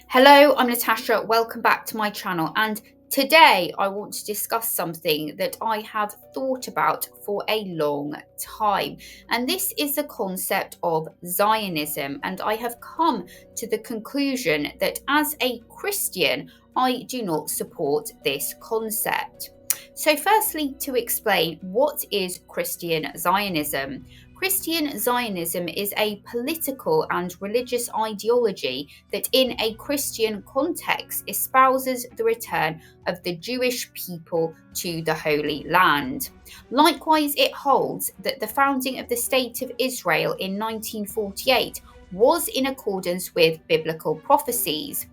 Hello, I'm Natasha. Welcome back to my channel. And today I want to discuss something that I have thought about for a long time. And this is the concept of Zionism. And I have come to the conclusion that as a Christian, I do not support this concept. So, firstly, to explain what is Christian Zionism. Christian Zionism is a political and religious ideology that, in a Christian context, espouses the return of the Jewish people to the Holy Land. Likewise, it holds that the founding of the State of Israel in 1948 was in accordance with biblical prophecies,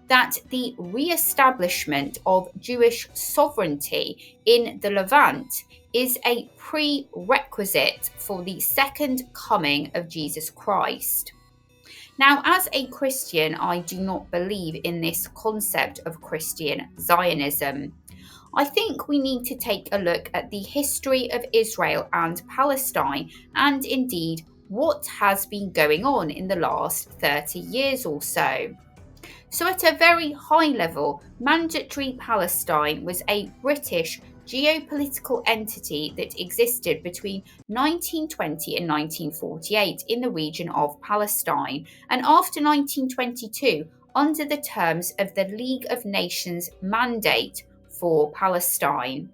that the re-establishment of Jewish sovereignty in the Levant is a prerequisite for the second coming of Jesus Christ. Now, as a Christian, I do not believe in this concept of Christian Zionism. I think we need to take a look at the history of Israel and Palestine, and indeed what has been going on in the last 30 years or so. So, at a very high level, Mandatory Palestine was a British geopolitical entity that existed between 1920 and 1948 in the region of Palestine, and after 1922, under the terms of the League of Nations mandate for Palestine.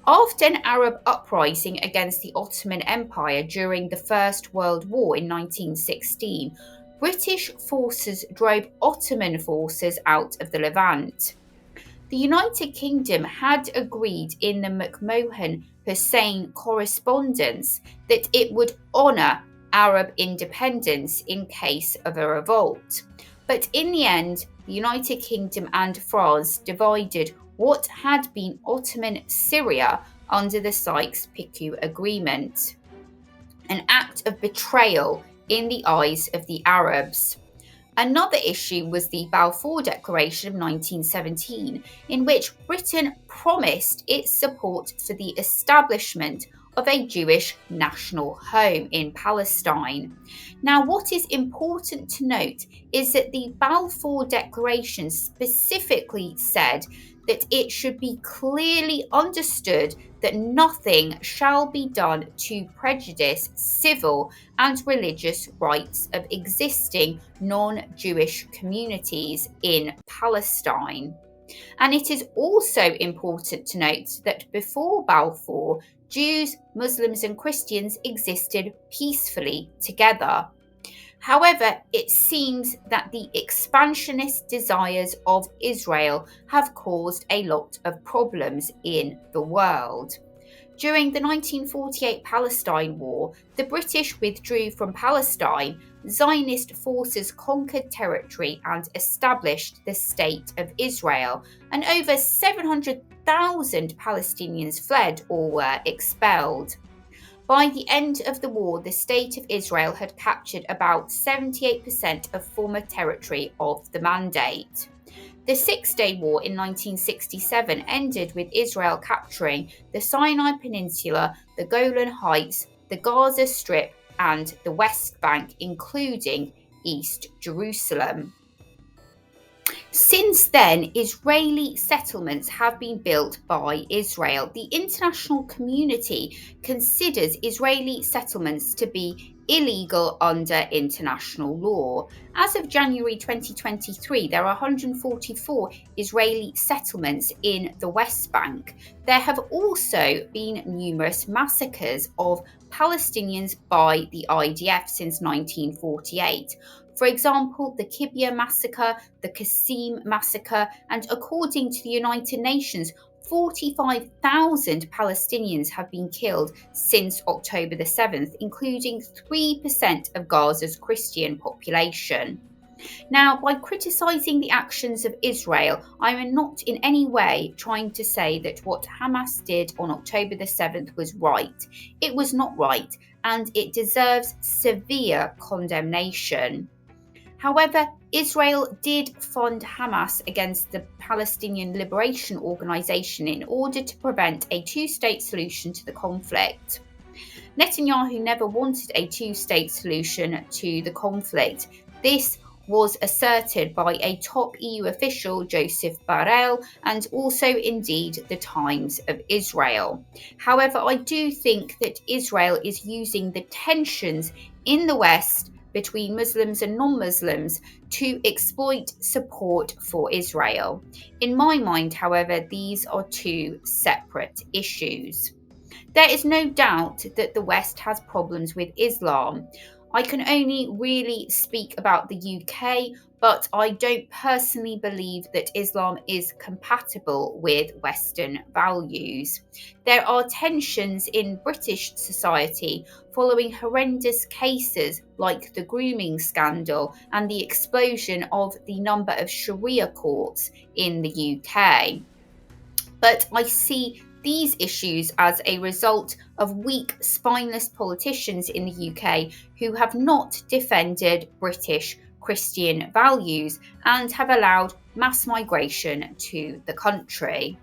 After an Arab uprising against the Ottoman Empire during the First World War in 1916, British forces drove Ottoman forces out of the Levant. The United Kingdom had agreed in the McMahon-Hussein Correspondence that it would honour Arab independence in case of a revolt. But in the end, the United Kingdom and France divided what had been Ottoman Syria under the Sykes-Picot Agreement, an act of betrayal in the eyes of the Arabs. Another issue was the Balfour Declaration of 1917, in which Britain promised its support for the establishment of a Jewish national home in Palestine. Now, what is important to note is that the Balfour Declaration specifically said that it should be clearly understood that nothing shall be done to prejudice civil and religious rights of existing non-Jewish communities in Palestine. And it is also important to note that before Balfour, Jews, Muslims, and Christians existed peacefully together. However, it seems that the expansionist desires of Israel have caused a lot of problems in the world. During the 1948 Palestine War, the British withdrew from Palestine, Zionist forces conquered territory and established the State of Israel, and over 700,000 Palestinians fled or were expelled. By the end of the war, the State of Israel had captured about 78% of former territory of the Mandate. The Six-Day War in 1967 ended with Israel capturing the Sinai Peninsula, the Golan Heights, the Gaza Strip, and the West Bank, including East Jerusalem. Since then, Israeli settlements have been built by Israel. The international community considers Israeli settlements to be illegal under international law. As of January 2023, there are 144 Israeli settlements in the West Bank. There have also been numerous massacres of Palestinians by the IDF since 1948. For example, the Kibbutz massacre, the Qasim massacre, and according to the United Nations, 45,000 Palestinians have been killed since October the 7th, including 3% of Gaza's Christian population. Now, by criticising the actions of Israel, I am not in any way trying to say that what Hamas did on October the 7th was right. It was not right, and it deserves severe condemnation. However, Israel did fund Hamas against the Palestinian Liberation Organization in order to prevent a two-state solution to the conflict. Netanyahu never wanted a two-state solution to the conflict. This was asserted by a top EU official, Joseph Borrell, and also indeed the Times of Israel. However, I do think that Israel is using the tensions in the West between Muslims and non-Muslims to exploit support for Israel. In my mind, however, these are two separate issues. There is no doubt that the West has problems with Islam. I can only really speak about the UK, but I don't personally believe that Islam is compatible with Western values. There are tensions in British society following horrendous cases like the grooming scandal and the explosion of the number of Sharia courts in the UK. But I see these issues as a result of weak, spineless politicians in the UK who have not defended British Christian values and have allowed mass migration to the country.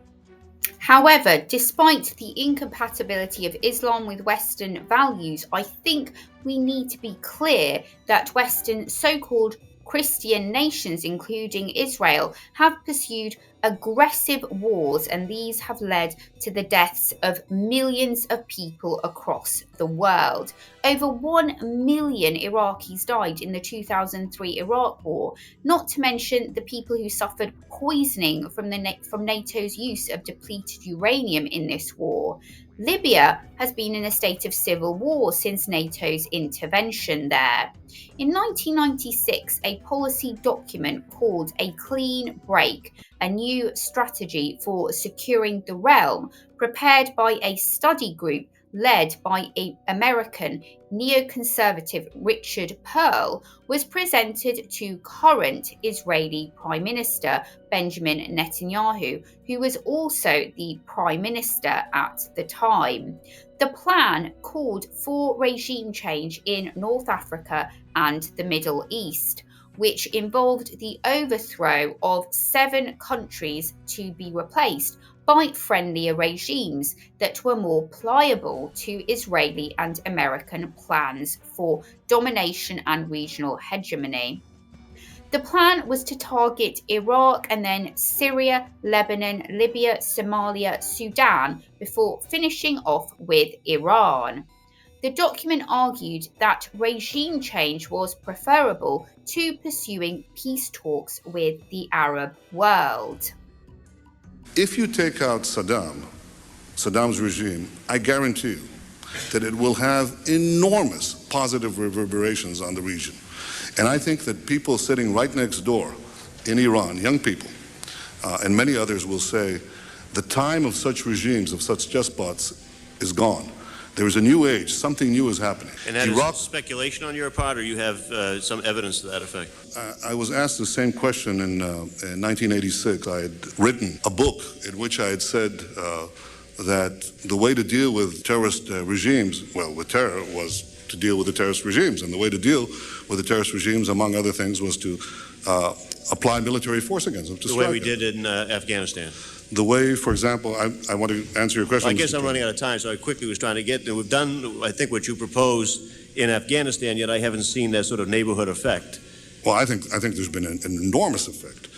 However, despite the incompatibility of Islam with Western values, I think we need to be clear that Western so-called Christian nations, including Israel, have pursued aggressive wars, and these have led to the deaths of millions of people across the world. Over 1 million Iraqis died in the 2003 Iraq War, not to mention the people who suffered poisoning from NATO's use of depleted uranium in this war. Libya has been in a state of civil war since NATO's intervention there. In 1996, a policy document called A Clean Break, a new strategy for securing the realm, prepared by a study group led by American Neoconservative Richard Perle, was presented to current Israeli Prime Minister Benjamin Netanyahu, who was also the Prime Minister at the time. The plan called for regime change in North Africa and the Middle East, which involved the overthrow of 7 countries to be replaced by friendlier regimes that were more pliable to Israeli and American plans for domination and regional hegemony. The plan was to target Iraq and then Syria, Lebanon, Libya, Somalia, Sudan, before finishing off with Iran. The document argued that regime change was preferable to pursuing peace talks with the Arab world. If you take out Saddam's regime, I guarantee you that it will have enormous positive reverberations on the region. And I think that people sitting right next door in Iran, young people, and many others will say, the time of such regimes, of such despots, is gone. There is a new age, something new is happening. And that is speculation on your part, or you have some evidence to that effect? I was asked the same question in 1986. I had written a book in which I had said that the way to deal with terrorist regimes, well, with terror, was to deal with the terrorist regimes. And the way to deal with the terrorist regimes, among other things, was to apply military force against them. The way we did in Afghanistan. The way, for example, I want to answer your question. Well, I guess I'm running out of time, so I quickly was trying to get there. We've done, I think, what you proposed in Afghanistan, yet I haven't seen that sort of neighborhood effect. Well, I think there's been an enormous effect.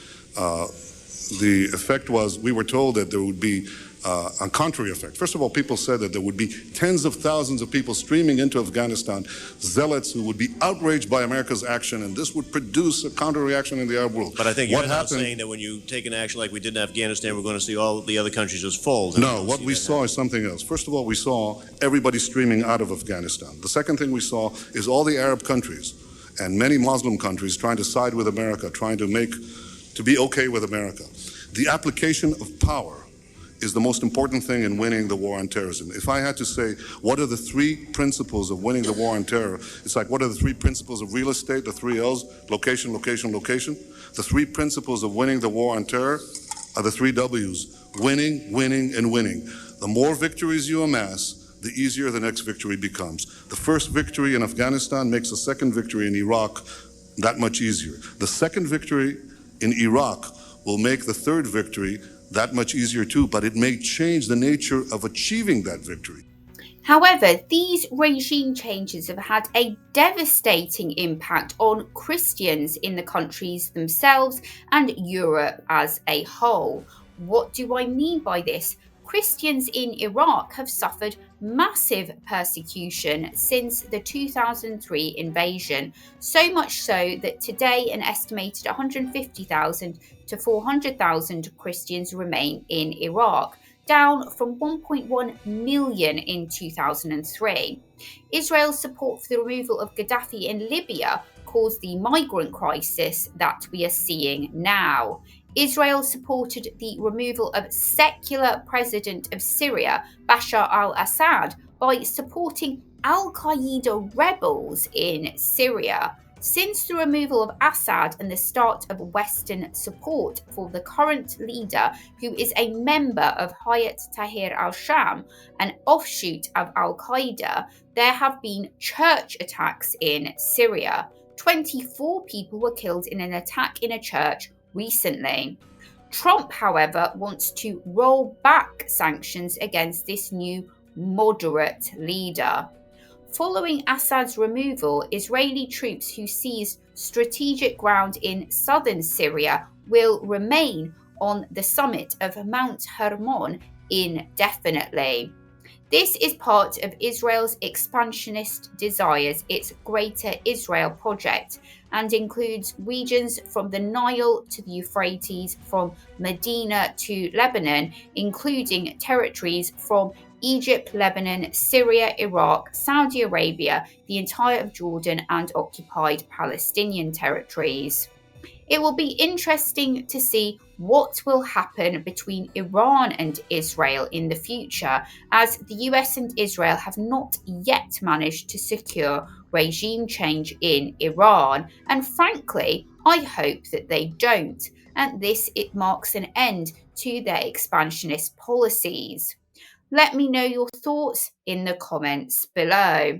The effect was, we were told that there would be a contrary effect. First of all, people said that there would be tens of thousands of people streaming into Afghanistan, zealots who would be outraged by America's action, and this would produce a counter-reaction in the Arab world. But I think you're not saying that when you take an action like we did in Afghanistan, we're going to see all the other countries just fold. No, what we saw is something else. Be saw everybody streaming out of Afghanistan. The second thing we saw is all the Arab countries and many Muslim countries trying to side with America, trying to be okay with America. The application of power is the most important thing in winning the war on terrorism. If I had to say, what are the 3 principles of winning the war on terror? It's like, what are the 3 principles of real estate, the 3 L's, location, location, location? The 3 principles of winning the war on terror are the 3 W's, winning, winning, and winning. The more victories you amass, the easier the next victory becomes. The first victory in Afghanistan makes the second victory in Iraq that much easier. The second victory in Iraq will make the third victory that much easier too, but it may change the nature of achieving that victory. However, these regime changes have had a devastating impact on Christians in the countries themselves and Europe as a whole. What do I mean by this? Christians in Iraq have suffered massive persecution since the 2003 invasion, so much so that today an estimated 150,000 to 400,000 Christians remain in Iraq, down from 1.1 million in 2003. Israel's support for the removal of Gaddafi in Libya caused the migrant crisis that we are seeing now. Israel supported the removal of secular president of Syria, Bashar al-Assad, by supporting al-Qaeda rebels in Syria. Since the removal of Assad and the start of Western support for the current leader, who is a member of Hayat Tahrir al-Sham, an offshoot of al-Qaeda, there have been church attacks in Syria. 24 people were killed in an attack in a church recently. Trump, however, wants to roll back sanctions against this new moderate leader. Following Assad's removal, Israeli troops who seized strategic ground in southern Syria will remain on the summit of Mount Hermon indefinitely. This is part of Israel's expansionist desires, its Greater Israel project, and includes regions from the Nile to the Euphrates, from Medina to Lebanon, including territories from Egypt, Lebanon, Syria, Iraq, Saudi Arabia, the entire of Jordan, and occupied Palestinian territories. It will be interesting to see what will happen between Iran and Israel in the future, as the US and Israel have not yet managed to secure regime change in Iran. And frankly, I hope that they don't. And it marks an end to their expansionist policies. Let me know your thoughts in the comments below.